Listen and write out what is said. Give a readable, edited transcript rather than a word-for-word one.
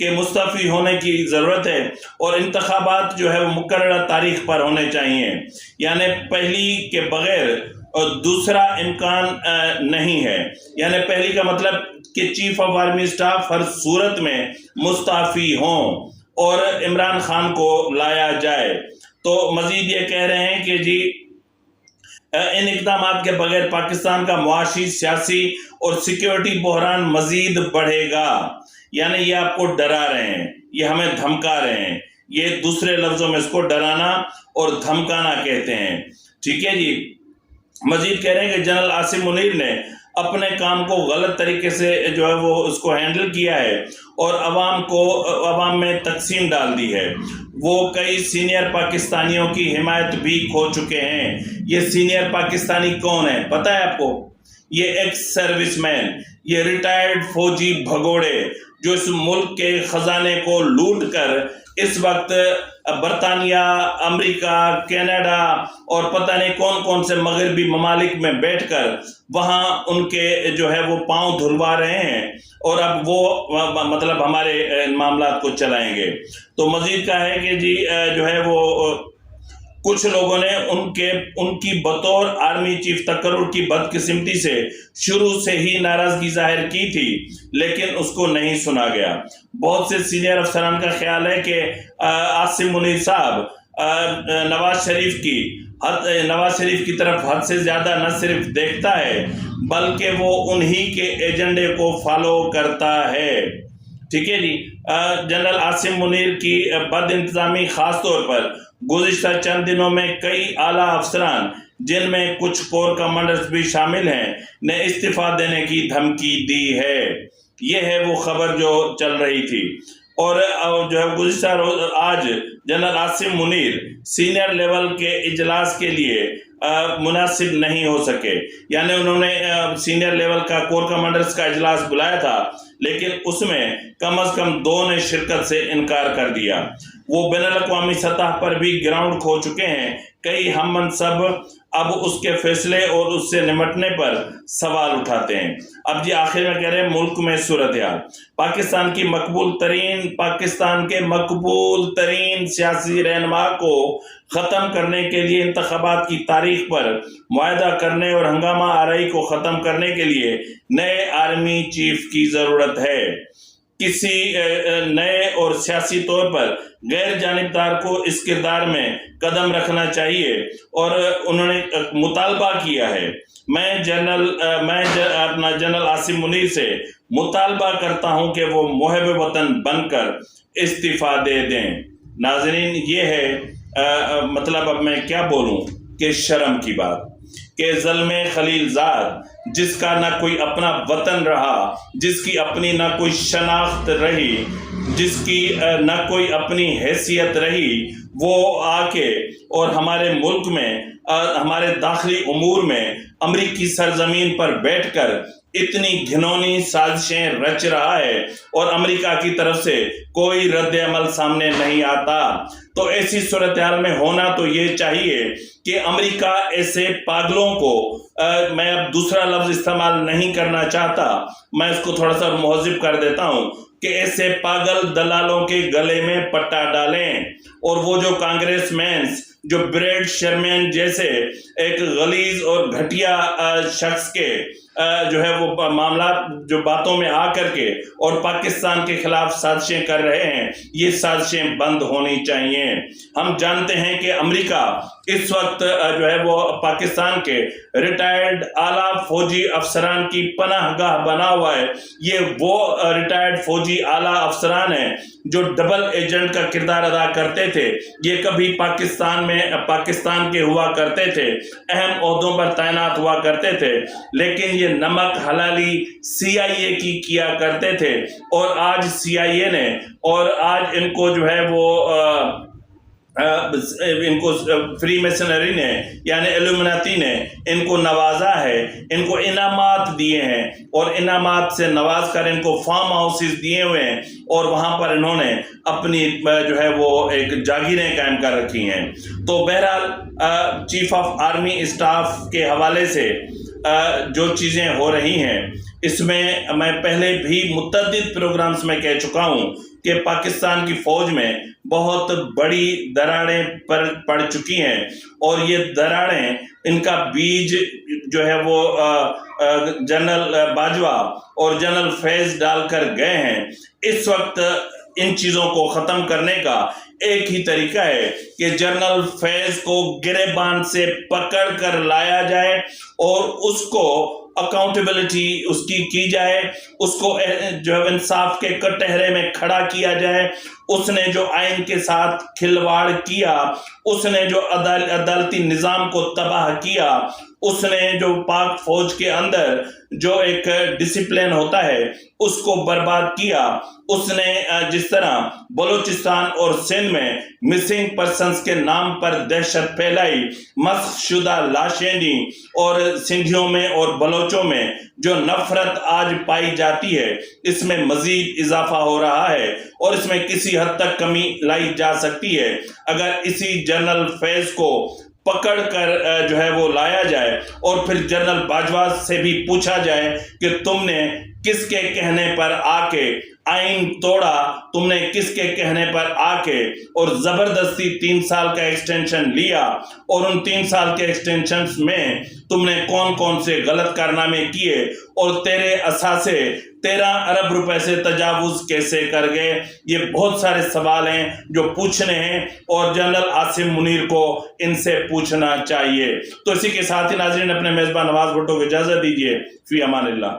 کہ مستعفی ہونے کی ضرورت ہے اور انتخابات جو ہے وہ مقررہ تاریخ پر ہونے چاہیے، یعنی پہلی کے بغیر اور دوسرا امکان نہیں ہے۔ یعنی پہلی کا مطلب کہ چیف آف آرمی اسٹاف ہر صورت میں مستعفی ہوں اور عمران خان کو لایا جائے۔ تو مزید یہ کہہ رہے ہیں کہ جی ان اقدامات کے بغیر پاکستان کا معاشی، سیاسی اور سیکیورٹی بحران مزید بڑھے گا۔ یعنی یہ آپ کو ڈرا رہے ہیں، یہ ہمیں دھمکا رہے ہیں، یہ دوسرے لفظوں میں اس کو ڈرانا اور دھمکانا کہتے ہیں، ٹھیک ہے جی۔ مزید کہہ رہے ہیں کہ جنرل عاصم منیر نے اپنے کام کو غلط طریقے سے جو ہے وہ اس کو ہینڈل کیا ہے اور عوام میں تقسیم ڈال دی ہے۔ وہ کئی سینئر پاکستانیوں کی حمایت بھی کھو چکے ہیں۔ یہ سینئر پاکستانی کون ہے پتہ ہے آپ کو؟ یہ ایکس سروس مین، یہ ریٹائرڈ فوجی بھگوڑے جو اس ملک کے خزانے کو لوٹ کر اس وقت برطانیہ، امریکہ، کینیڈا اور پتہ نہیں کون کون سے مغربی ممالک میں بیٹھ کر وہاں ان کے جو ہے وہ پاؤں دھلوا رہے ہیں اور اب وہ مطلب ہمارے معاملات کو چلائیں گے۔ تو مزید کا ہے کہ جی جو ہے وہ کچھ لوگوں نے ان کی بطور آرمی چیف تقرر کی بدقسمتی سے شروع سے ہی ناراضگی ظاہر کی تھی، لیکن اس کو نہیں سنا گیا۔ بہت سے سینئر افسران کا خیال ہے کہ عاصم منیر صاحب نواز شریف کی طرف حد سے زیادہ نہ صرف دیکھتا ہے بلکہ وہ انہی کے ایجنڈے کو فالو کرتا ہے، ٹھیک ہے جی۔ جنرل عاصم منیر کی بد انتظامی خاص طور پر گزشتہ چند دنوں میں کئی اعلیٰ افسران جن میں کچھ کور کمانڈرز بھی شامل ہیں نے استعفیٰ دینے کی دھمکی دی ہے۔ یہ ہے وہ خبر جو چل رہی تھی اور جو ہے گزشتہ روز آج general Asim Munir senior level کے اجلاس کے لیے مناسب نہیں ہو سکے، یعنی انہوں نے سینئر لیول کا کور کمانڈرز کا اجلاس بلایا تھا لیکن اس میں کم از کم 2 نے شرکت سے انکار کر دیا۔ وہ بین الاقوامی سطح پر بھی گراؤنڈ کھو چکے ہیں۔ کئی ہم منصب اب اس کے فیصلے اور اس سے نمٹنے پر سوال اٹھاتے ہیں۔ اب جی آخر میں کہہ رہے ہیں ملک میں صورتحال، پاکستان کے مقبول ترین سیاسی رہنما کو ختم کرنے کے لیے انتخابات کی تاریخ پر معاہدہ کرنے اور ہنگامہ آرائی کو ختم کرنے کے لیے نئے آرمی چیف کی ضرورت ہے۔ کسی نئے اور سیاسی طور پر غیر جانبدار کو اس کردار میں قدم رکھنا چاہیے اور انہوں نے مطالبہ کیا ہے۔ میں جنرل عاصم منیر سے مطالبہ کرتا ہوں کہ وہ محب وطن بن کر استعفیٰ دے دیں۔ ناظرین یہ ہے مطلب اب میں کیا بولوں کہ شرم کی بات کہ ظلم خلیل زاد جس کا نہ کوئی اپنا وطن رہا، جس کی اپنی نہ کوئی شناخت رہی، جس کی نہ کوئی اپنی حیثیت رہی، وہ آ کے اور ہمارے ملک میں ہمارے داخلی امور میں امریکی سرزمین پر بیٹھ کر اتنی گھنونی سازشیں رچ رہا ہے اور امریکہ کی طرف سے کوئی رد عمل سامنے نہیں آتا۔ تو ایسی صورتحال میں ہونا تو یہ چاہیے کہ امریکہ ایسے پاگلوں کو میں اب دوسرا لفظ استعمال نہیں کرنا چاہتا، میں اس کو تھوڑا سا مہذب کر دیتا ہوں کہ ایسے پاگل دلالوں کے گلے میں پٹا ڈالیں اور وہ جو کانگریس مینز جو بریڈ شرمین جیسے ایک غلیظ اور گھٹیا شخص کے جو ہے وہ معاملات جو باتوں میں آ کر کے اور پاکستان کے خلاف سازشیں کر رہے ہیں، یہ سازشیں بند ہونی چاہیے۔ ہم جانتے ہیں کہ امریکہ اس وقت جو ہے وہ پاکستان کے ریٹائرڈ اعلیٰ فوجی افسران کی پناہ گاہ بنا ہوا ہے۔ یہ وہ ریٹائرڈ فوجی اعلیٰ افسران ہیں جو ڈبل ایجنٹ کا کردار ادا کرتے تھے۔ یہ کبھی پاکستان کے ہوا کرتے تھے، اہم عہدوں پر تعینات ہوا کرتے تھے، لیکن یہ نمک حلالی سی آئی اے کی کیا کرتے تھے اور آج سی آئی اے نے اور آج ان کو جو ہے وہ ان کو فری میسنری نے یعنی ایلومناتی نے ان کو نوازا ہے، ان کو انعامات دیے ہیں اور انعامات سے نواز کر ان کو فارم ہاؤسز دیے ہوئے ہیں اور وہاں پر انہوں نے اپنی جو ہے وہ ایک جاگیریں قائم کر رکھی ہیں۔ تو بہرحال چیف آف آرمی اسٹاف کے حوالے سے جو چیزیں ہو رہی ہیں اس میں میں پہلے بھی متعدد پروگرامز میں کہہ چکا ہوں کہ پاکستان کی فوج میں بہت بڑی دراڑیں پڑ چکی ہیں، اور یہ دراڑیں ان کا بیج جو ہے وہ جنرل باجوہ اور جنرل فیض ڈال کر گئے ہیں۔ اس وقت ان چیزوں کو ختم کرنے کا ایک ہی طریقہ ہے کہ جنرل فیض کو گریبان سے پکڑ کر لایا جائے اور اس کو اکاؤنٹیبلٹی اس کی جائے، اس کو جو ہے انصاف کے کٹہرے میں کھڑا کیا جائے۔ اس نے جو آئین کے ساتھ کھلواڑ کیا، اس نے جو عدالتی نظام کو تباہ کیا، اس نے جو پاک فوج کے اندر جو ایک ڈسپلن ہوتا ہے اس کو برباد کیا، اس نے جس طرح بلوچستان اور سندھ میں مسنگ پرسنز کے نام پر دہشت پھیلائی، مسخ شدہ لاشیں دی، اور سندھیوں میں اور بلوچوں میں جو نفرت آج پائی جاتی ہے اس میں مزید اضافہ ہو رہا ہے، اور اس میں کسی حد تک کمی لائی جا سکتی ہے اگر اسی جنرل فیض کو پکڑ کر جو ہے وہ لایا جائے اور پھر جنرل باجوہ سے بھی پوچھا جائے کہ تم نے کس کے کہنے پر آ کے آئین توڑا، تم نے کس کے کہنے پر آ کے اور زبردستی 3 سال کا ایکسٹینشن لیا، اور ان 3 سال کے ایکسٹینشنز میں تم نے کون کون سے غلط کارنامے کیے، اور تیرے اثاثے 13 ارب روپے سے تجاوز کیسے کر گئے۔ یہ بہت سارے سوال ہیں جو پوچھنے ہیں، اور جنرل عاصم منیر کو ان سے پوچھنا چاہیے۔ تو اسی کے ساتھ ہی ناظرین اپنے میزبان نواز بھٹو کو اجازت دیجیے۔ فی امان اللہ۔